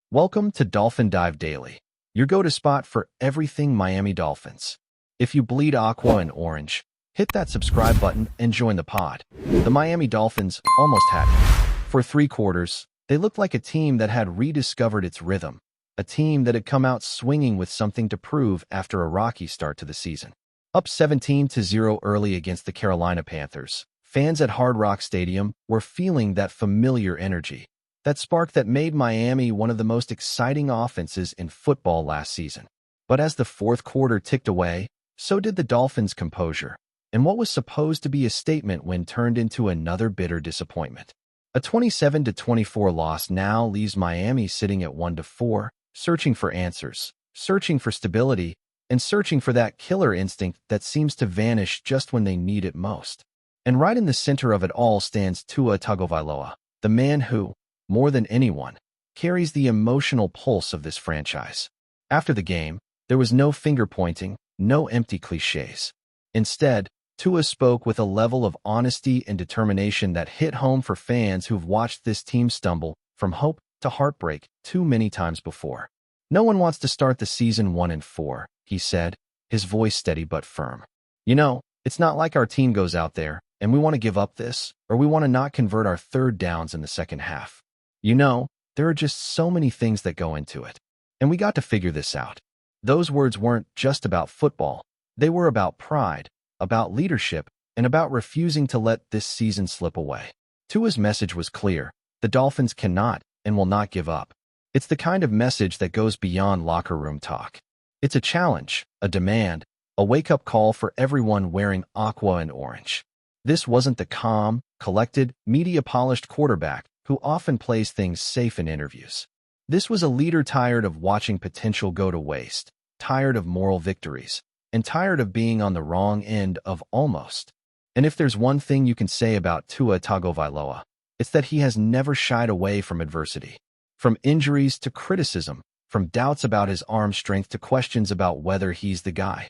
Welcome to Dolphin Dive Daily, your go-to spot for everything Miami Dolphins. If you bleed aqua and orange, hit that subscribe button and join the pod. The Miami Dolphins almost had it. For 3 quarters, they looked like a team that had rediscovered its rhythm, a team that had come out swinging with something to prove after a rocky start to the season. Up 17-0 early against the Carolina Panthers, fans at Hard Rock Stadium were feeling that familiar energy, that spark that made Miami one of the most exciting offenses in football last season. But as the fourth quarter ticked away, so did the Dolphins' composure, and what was supposed to be a statement win turned into another bitter disappointment. A 27-24 loss now leaves Miami sitting at 1-4, searching for answers, searching for stability, and searching for that killer instinct that seems to vanish just when they need it most. And right in the center of it all stands Tua Tagovailoa, the man who, more than anyone, carries the emotional pulse of this franchise. After the game, there was no finger-pointing, no empty cliches. Instead, Tua spoke with a level of honesty and determination that hit home for fans who've watched this team stumble from hope to heartbreak too many times before. "No one wants to start the season 1-4, he said, his voice steady but firm. It's not like our team goes out there and we want to give up this, or we want to not convert our third downs in the second half. There are just so many things that go into it. And we got to figure this out." Those words weren't just about football. They were about pride, about leadership, and about refusing to let this season slip away. Tua's message was clear. The Dolphins cannot and will not give up. It's the kind of message that goes beyond locker room talk. It's a challenge, a demand, a wake-up call for everyone wearing aqua and orange. This wasn't the calm, collected, media-polished quarterback who often plays things safe in interviews. This was a leader tired of watching potential go to waste, tired of moral victories, and tired of being on the wrong end of almost. And if there's one thing you can say about Tua Tagovailoa, it's that he has never shied away from adversity. From injuries to criticism, from doubts about his arm strength to questions about whether he's the guy,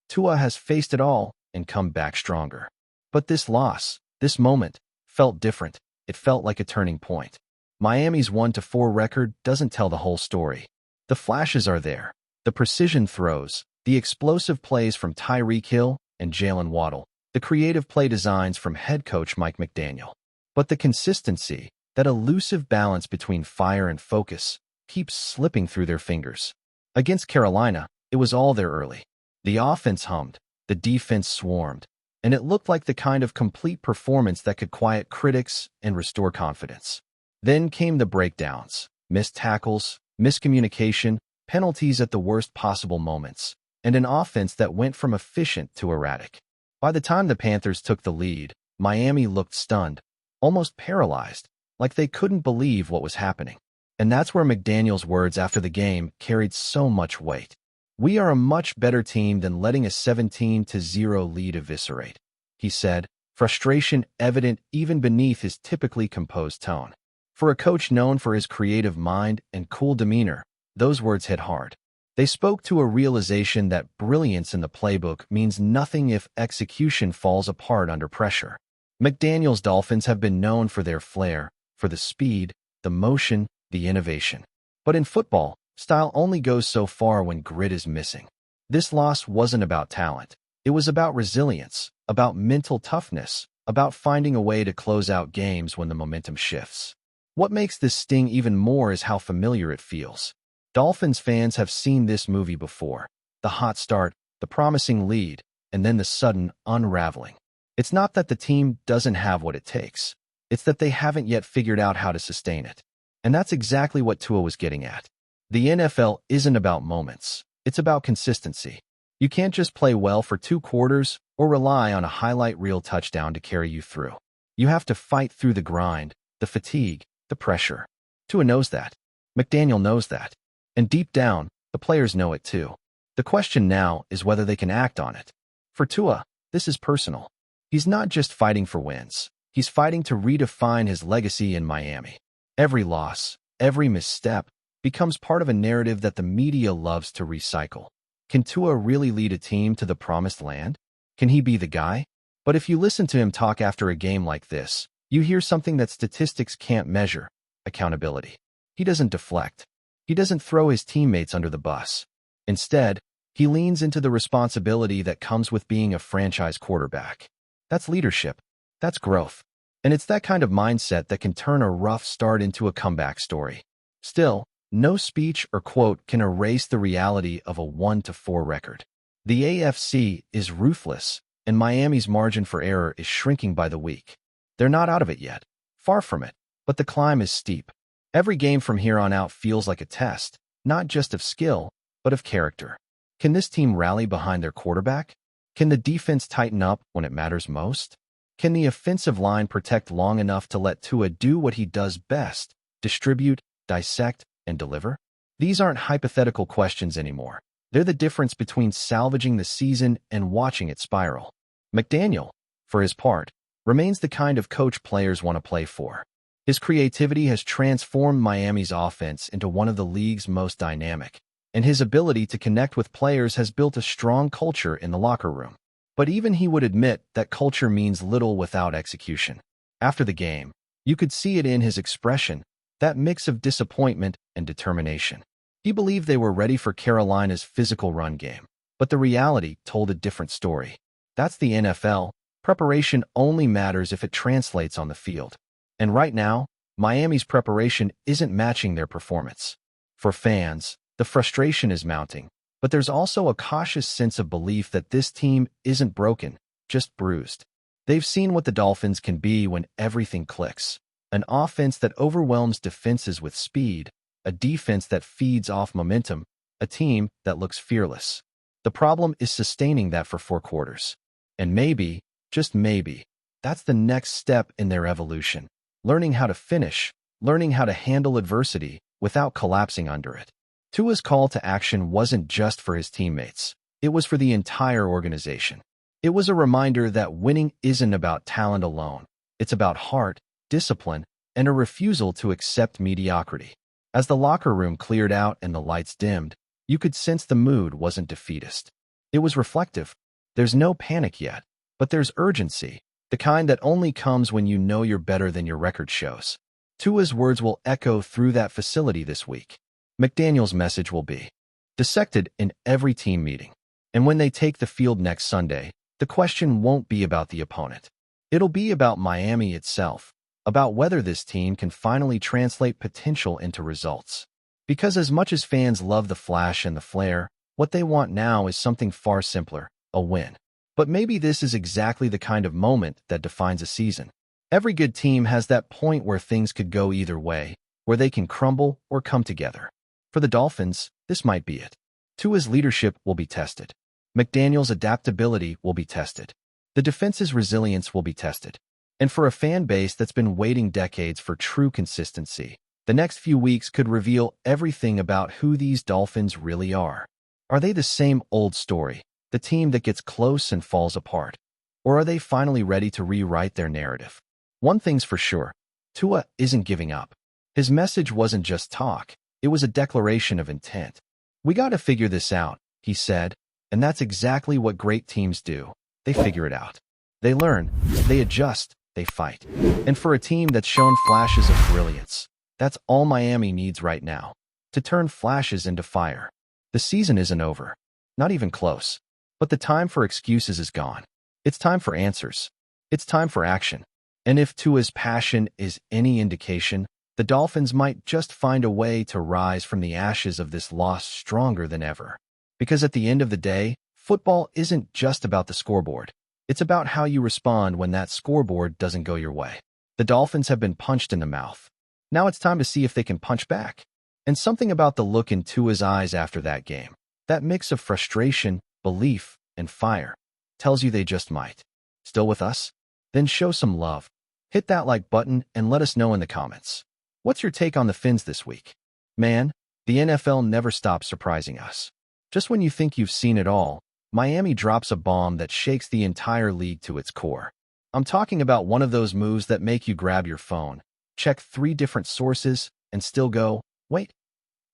Tua has faced it all and come back stronger. But this loss, this moment, felt different. It felt like a turning point. Miami's 1-4 record doesn't tell the whole story. The flashes are there, the precision throws, the explosive plays from Tyreek Hill and Jalen Waddle, the creative play designs from head coach Mike McDaniel. But the consistency, that elusive balance between fire and focus, keeps slipping through their fingers. Against Carolina, it was all there early. The offense hummed, the defense swarmed, and it looked like the kind of complete performance that could quiet critics and restore confidence. Then came the breakdowns, missed tackles, miscommunication, penalties at the worst possible moments, and an offense that went from efficient to erratic. By the time the Panthers took the lead, Miami looked stunned, almost paralyzed, like they couldn't believe what was happening. And that's where McDaniel's words after the game carried so much weight. "We are a much better team than letting a 17-0 lead eviscerate," he said, frustration evident even beneath his typically composed tone. For a coach known for his creative mind and cool demeanor, those words hit hard. They spoke to a realization that brilliance in the playbook means nothing if execution falls apart under pressure. McDaniel's Dolphins have been known for their flair, for the speed, the motion, the innovation. But in football, style only goes so far when grit is missing. This loss wasn't about talent. It was about resilience, about mental toughness, about finding a way to close out games when the momentum shifts. What makes this sting even more is how familiar it feels. Dolphins fans have seen this movie before. The hot start, the promising lead, and then the sudden unraveling. It's not that the team doesn't have what it takes. It's that they haven't yet figured out how to sustain it. And that's exactly what Tua was getting at. The NFL isn't about moments. It's about consistency. You can't just play well for 2 quarters or rely on a highlight reel touchdown to carry you through. You have to fight through the grind, the fatigue, the pressure. Tua knows that. McDaniel knows that. And deep down, the players know it too. The question now is whether they can act on it. For Tua, this is personal. He's not just fighting for wins. He's fighting to redefine his legacy in Miami. Every loss, every misstep, becomes part of a narrative that the media loves to recycle. Can Tua really lead a team to the promised land? Can he be the guy? But if you listen to him talk after a game like this, you hear something that statistics can't measure: accountability. He doesn't deflect. He doesn't throw his teammates under the bus. Instead, he leans into the responsibility that comes with being a franchise quarterback. That's leadership. That's growth. And it's that kind of mindset that can turn a rough start into a comeback story. Still, no speech or quote can erase the reality of a 1-4 record. The AFC is ruthless, and Miami's margin for error is shrinking by the week. They're not out of it yet. Far from it. But the climb is steep. Every game from here on out feels like a test, not just of skill, but of character. Can this team rally behind their quarterback? Can the defense tighten up when it matters most? Can the offensive line protect long enough to let Tua do what he does best, distribute, dissect, and deliver? These aren't hypothetical questions anymore. They're the difference between salvaging the season and watching it spiral. McDaniel, for his part, remains the kind of coach players want to play for. His creativity has transformed Miami's offense into one of the league's most dynamic, and his ability to connect with players has built a strong culture in the locker room. But even he would admit that culture means little without execution. After the game, you could see it in his expression, that mix of disappointment and determination. He believed they were ready for Carolina's physical run game, but the reality told a different story. That's the NFL. Preparation only matters if it translates on the field. And right now, Miami's preparation isn't matching their performance. For fans, the frustration is mounting, but there's also a cautious sense of belief that this team isn't broken, just bruised. They've seen what the Dolphins can be when everything clicks. An offense that overwhelms defenses with speed, a defense that feeds off momentum, a team that looks fearless. The problem is sustaining that for 4 quarters. And maybe, just maybe, that's the next step in their evolution. Learning how to finish, learning how to handle adversity without collapsing under it. Tua's call to action wasn't just for his teammates. It was for the entire organization. It was a reminder that winning isn't about talent alone. It's about heart, discipline, and a refusal to accept mediocrity. As the locker room cleared out and the lights dimmed, you could sense the mood wasn't defeatist. It was reflective. There's no panic yet, but there's urgency, the kind that only comes when you know you're better than your record shows. Tua's words will echo through that facility this week. McDaniel's message will be dissected in every team meeting. And when they take the field next Sunday, the question won't be about the opponent. It'll be about Miami itself, about whether this team can finally translate potential into results. Because as much as fans love the flash and the flair, what they want now is something far simpler, a win. But maybe this is exactly the kind of moment that defines a season. Every good team has that point where things could go either way, where they can crumble or come together. For the Dolphins, this might be it. Tua's leadership will be tested. McDaniel's adaptability will be tested. The defense's resilience will be tested. And for a fan base that's been waiting decades for true consistency, the next few weeks could reveal everything about who these Dolphins really are. Are they the same old story, the team that gets close and falls apart? Or are they finally ready to rewrite their narrative? One thing's for sure, Tua isn't giving up. His message wasn't just talk, it was a declaration of intent. We gotta figure this out, he said, and that's exactly what great teams do. They figure it out. They learn, they adjust, they fight. And for a team that's shown flashes of brilliance, that's all Miami needs right now, to turn flashes into fire. The season isn't over, not even close, but the time for excuses is gone. It's time for answers. It's time for action. And if Tua's passion is any indication, the Dolphins might just find a way to rise from the ashes of this loss stronger than ever. Because at the end of the day, football isn't just about the scoreboard. It's about how you respond when that scoreboard doesn't go your way. The Dolphins have been punched in the mouth. Now it's time to see if they can punch back. And something about the look in Tua's eyes after that game, that mix of frustration, belief, and fire, tells you they just might. Still with us? Then show some love. Hit that like button and let us know in the comments. What's your take on the Fins this week? Man, the NFL never stops surprising us. Just when you think you've seen it all, Miami drops a bomb that shakes the entire league to its core. I'm talking about one of those moves that make you grab your phone, check 3 different sources, and still go, wait,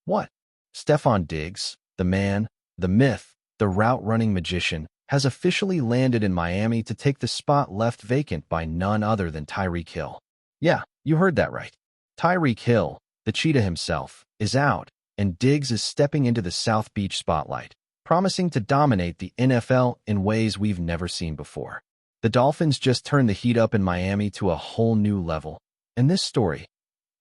what? STEFON Diggs, the man, the myth, the route-running magician, has officially landed in Miami to take the spot left vacant by none other than Tyreek Hill. Yeah, you heard that right. Tyreek Hill, the cheetah himself, is out, and Diggs is stepping into the South Beach spotlight, promising to dominate the NFL in ways we've never seen before. The Dolphins just turned the heat up in Miami to a whole new level. And this story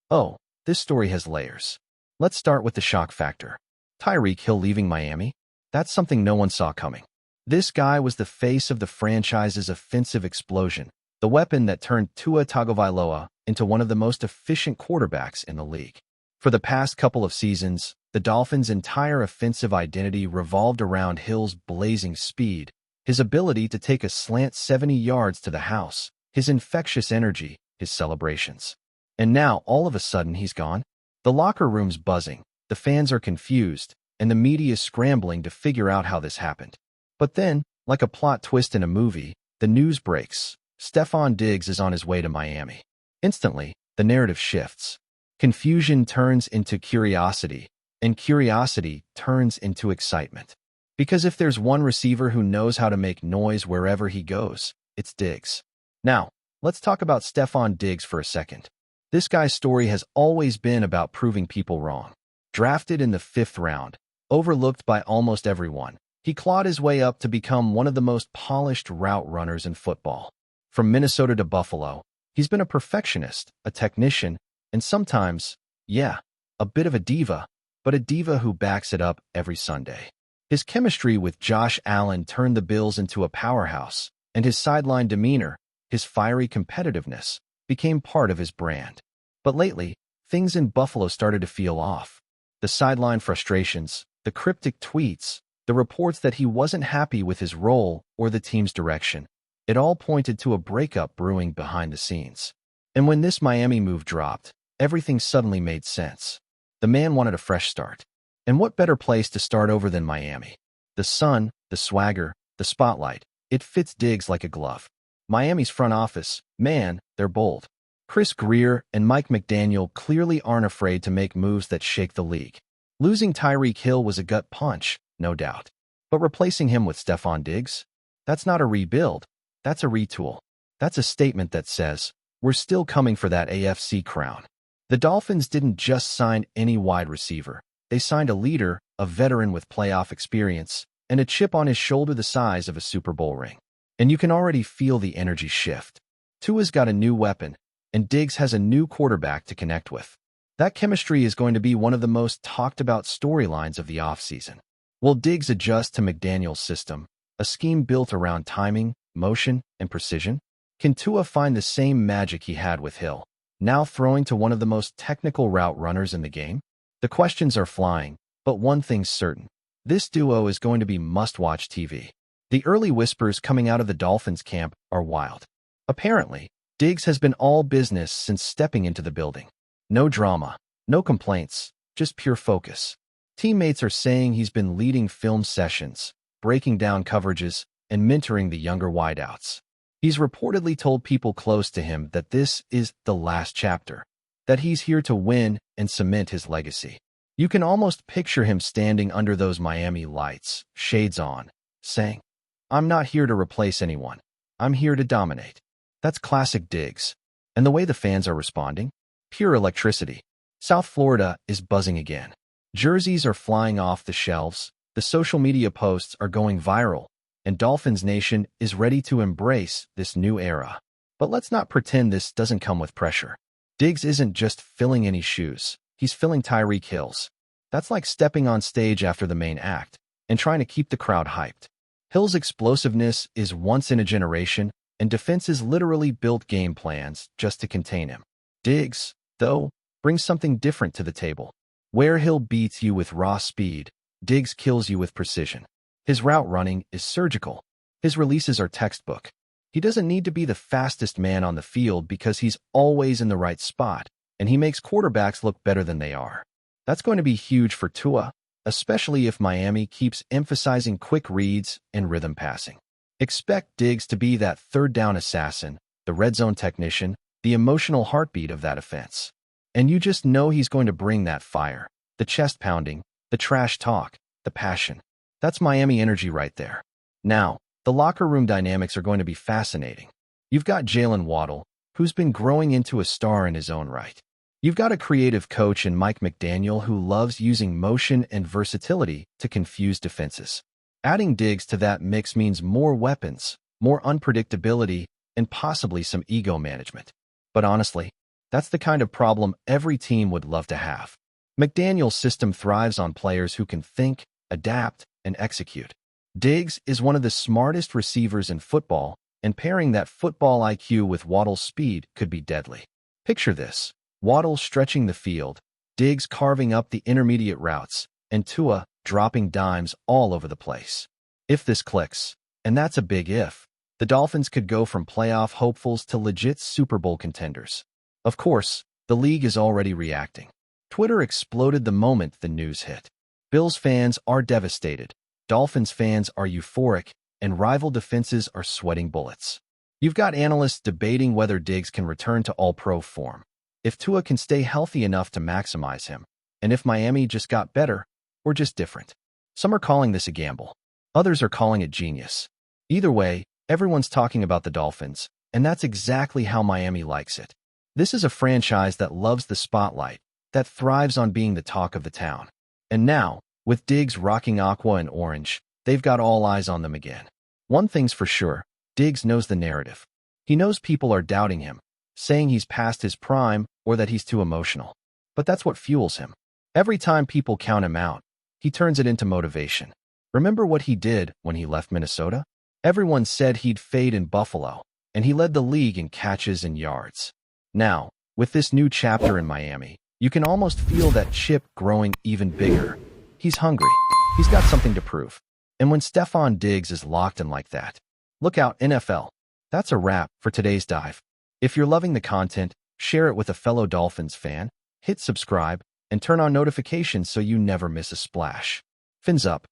has layers. Let's start with the shock factor. Tyreek Hill leaving Miami? That's something no one saw coming. This guy was the face of the franchise's offensive explosion, the weapon that turned Tua Tagovailoa into one of the most efficient quarterbacks in the league. For the past couple of seasons, the Dolphins' entire offensive identity revolved around Hill's blazing speed, his ability to take a slant 70 yards to the house, his infectious energy, his celebrations. And now, all of a sudden, he's gone? The locker room's buzzing, the fans are confused, and the media is scrambling to figure out how this happened. But then, like a plot twist in a movie, the news breaks. STEFON Diggs is on his way to Miami. Instantly, the narrative shifts. Confusion turns into curiosity, and curiosity turns into excitement. Because if there's one receiver who knows how to make noise wherever he goes, it's Diggs. Now, let's talk about STEFON Diggs for a second. This guy's story has always been about proving people wrong. Drafted in the 5th round, overlooked by almost everyone, he clawed his way up to become one of the most polished route runners in football. From Minnesota to Buffalo, he's been a perfectionist, a technician, and sometimes, a bit of a diva, but a diva who backs it up every Sunday. His chemistry with Josh Allen turned the Bills into a powerhouse, and his sideline demeanor, his fiery competitiveness, became part of his brand. But lately, things in Buffalo started to feel off. The sideline frustrations, the cryptic tweets, the reports that he wasn't happy with his role or the team's direction, it all pointed to a breakup brewing behind the scenes. And when this Miami move dropped, everything suddenly made sense. The man wanted a fresh start. And what better place to start over than Miami? The sun, the swagger, the spotlight, it fits Diggs like a glove. Miami's front office, man, they're bold. Chris Greer and Mike McDaniel clearly aren't afraid to make moves that shake the league. Losing Tyreek Hill was a gut punch, no doubt. But replacing him with STEFON Diggs? That's not a rebuild. That's a retool. That's a statement that says, we're still coming for that AFC crown. The Dolphins didn't just sign any wide receiver. They signed a leader, a veteran with playoff experience, and a chip on his shoulder the size of a Super Bowl ring. And you can already feel the energy shift. Tua's got a new weapon, and Diggs has a new quarterback to connect with. That chemistry is going to be one of the most talked about storylines of the offseason. Will Diggs adjust to McDaniel's system, a scheme built around timing, motion, and precision? Can Tua find the same magic he had with Hill, now throwing to one of the most technical route runners in the game? The questions are flying, but one thing's certain. This duo is going to be must-watch TV. The early whispers coming out of the Dolphins camp are wild. Apparently, Diggs has been all business since stepping into the building. No drama, no complaints, just pure focus. Teammates are saying he's been leading film sessions, breaking down coverages, and mentoring the younger wideouts. He's reportedly told people close to him that this is the last chapter, that he's here to win and cement his legacy. You can almost picture him standing under those Miami lights, shades on, saying, I'm not here to replace anyone. I'm here to dominate. That's classic Diggs. And the way the fans are responding? Pure electricity. South Florida is buzzing again. Jerseys are flying off the shelves, the social media posts are going viral, and Dolphins Nation is ready to embrace this new era. But let's not pretend this doesn't come with pressure. Diggs isn't just filling any shoes, he's filling Tyreek Hill's. That's like stepping on stage after the main act and trying to keep the crowd hyped. Hill's explosiveness is once in a generation, and defenses literally built game plans just to contain him. Diggs, though, brings something different to the table. Where Hill beats you with raw speed, Diggs kills you with precision. His route running is surgical. His releases are textbook. He doesn't need to be the fastest man on the field because he's always in the right spot, and he makes quarterbacks look better than they are. That's going to be huge for Tua, especially if Miami keeps emphasizing quick reads and rhythm passing. Expect Diggs to be that third down assassin, the red zone technician, the emotional heartbeat of that offense. And you just know he's going to bring that fire, the chest pounding, the trash talk, the passion. That's Miami energy right there. Now, the locker room dynamics are going to be fascinating. You've got Jalen Waddle, who's been growing into a star in his own right. You've got a creative coach in Mike McDaniel who loves using motion and versatility to confuse defenses. Adding Diggs to that mix means more weapons, more unpredictability, and possibly some ego management. But honestly, that's the kind of problem every team would love to have. McDaniel's system thrives on players who can think, adapt, and execute. Diggs is one of the smartest receivers in football, and pairing that football IQ with Waddle's speed could be deadly. Picture this: Waddle stretching the field, Diggs carving up the intermediate routes, and Tua dropping dimes all over the place. If this clicks, and that's a big if, the Dolphins could go from playoff hopefuls to legit Super Bowl contenders. Of course, the league is already reacting. Twitter exploded the moment the news hit. Bills fans are devastated, Dolphins fans are euphoric, and rival defenses are sweating bullets. You've got analysts debating whether Diggs can return to all-pro form, if Tua can stay healthy enough to maximize him, and if Miami just got better or just different. Some are calling this a gamble. Others are calling it genius. Either way, everyone's talking about the Dolphins, and that's exactly how Miami likes it. This is a franchise that loves the spotlight, that thrives on being the talk of the town. And now, with Diggs rocking aqua and orange, they've got all eyes on them again. One thing's for sure, Diggs knows the narrative. He knows people are doubting him, saying he's past his prime or that he's too emotional. But that's what fuels him. Every time people count him out, he turns it into motivation. Remember what he did when he left Minnesota? Everyone said he'd fade in Buffalo, and he led the league in catches and yards. Now, with this new chapter in Miami, you can almost feel that chip growing even bigger. He's hungry. He's got something to prove. And when STEFON Diggs is locked in like that, look out, NFL. That's a wrap for today's dive. If you're loving the content, share it with a fellow Dolphins fan, hit subscribe, and turn on notifications so you never miss a splash. Fins up.